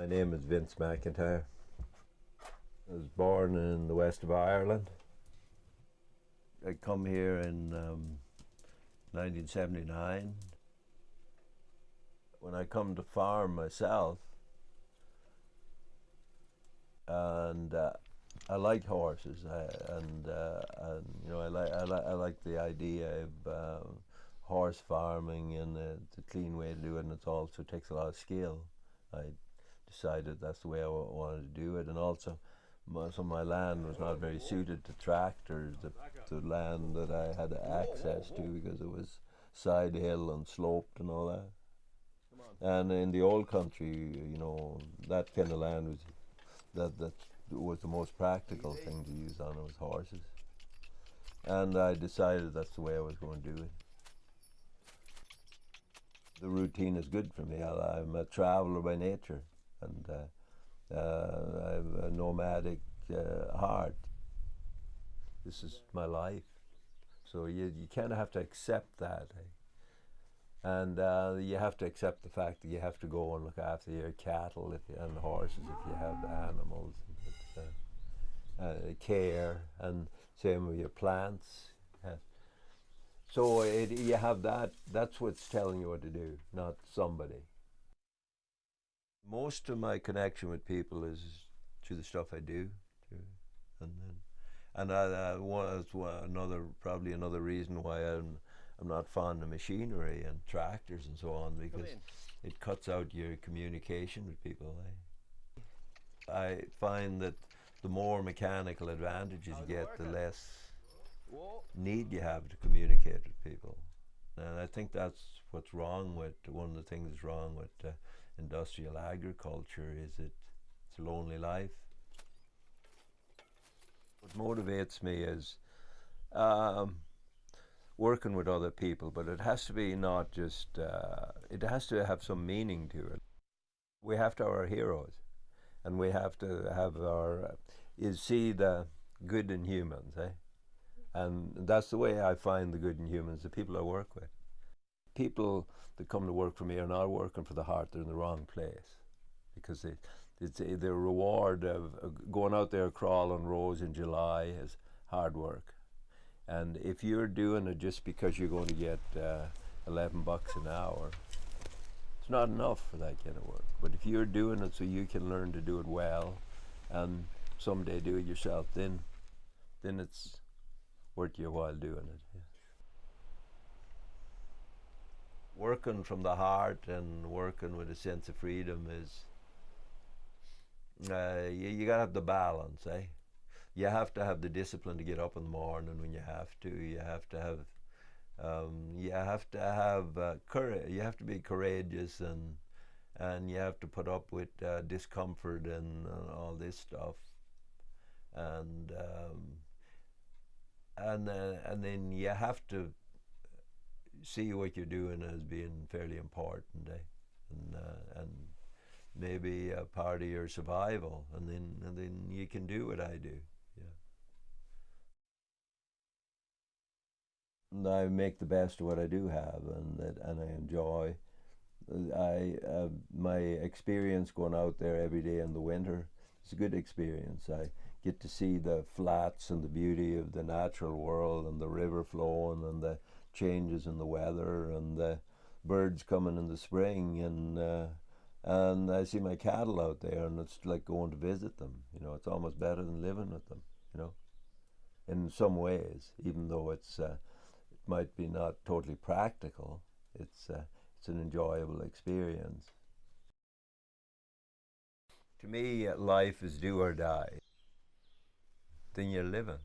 name is Vince McIntyre. I was born in the west of Ireland. I come here in 1979. When I come to farm myself, and I like horses, and you know, I like the idea of horse farming, and it's a clean way to do it, and it also takes a lot of skill. I decided that's the way I wanted to do it, and also some of my land was not very suited to tractors, the land that I had access to, because it was side hill and sloped and all that. And in the old country, you know, that kind of land was that was the most practical thing to use on it, was horses. And I decided that's the way I was going to do it. The routine is good for me. I'm a traveler by nature, and I have a nomadic heart. This is my life, so you kind of have to accept that, and you have to accept the fact that you have to go and look after your cattle and horses if you have animals. Care, and same with your plants. So you have that. That's what's telling you what to do, not somebody. Most of my connection with people is through the stuff I do, and probably another reason why I'm not fond of machinery and tractors and so on, because it cuts out your communication with people. I find that the more mechanical advantages you get, the less need you have to communicate with people. And I think that's what's wrong with, one of the things that's wrong with industrial agriculture, is it's a lonely life. What motivates me is working with other people, but it has to be not just, it has to have some meaning to it. We have to have our heroes, and we have to have you see the good in humans, eh? And that's the way I find the good in humans, the people I work with. People that come to work for me are not working for the heart, they're in the wrong place. Because the reward of going out there crawling rows in July is hard work. And if you're doing it just because you're going to get $11 an hour, it's not enough for that kind of work. But if you're doing it so you can learn to do it well, and someday do it yourself, then it's worth your while doing it. Yeah. Working from the heart and working with a sense of freedom is, you gotta have the balance, eh? You have to have the discipline to get up in the morning when you have to. You have to have courage. You have to be courageous, and you have to put up with discomfort and all this stuff. And then you have to see what you're doing as being fairly important, and maybe a part of your survival, and then you can do what I do. Yeah. And I make the best of what I do have, and I enjoy. My experience going out there every day in the winter, it's a good experience. I get to see the flats and the beauty of the natural world, and the river flowing, and the changes in the weather, and the birds coming in the spring, and I see my cattle out there, and it's like going to visit them. You know, it's almost better than living with them, you know, in some ways, even though it might be not totally practical. It's an enjoyable experience. To me, life is do or die. Then you're living.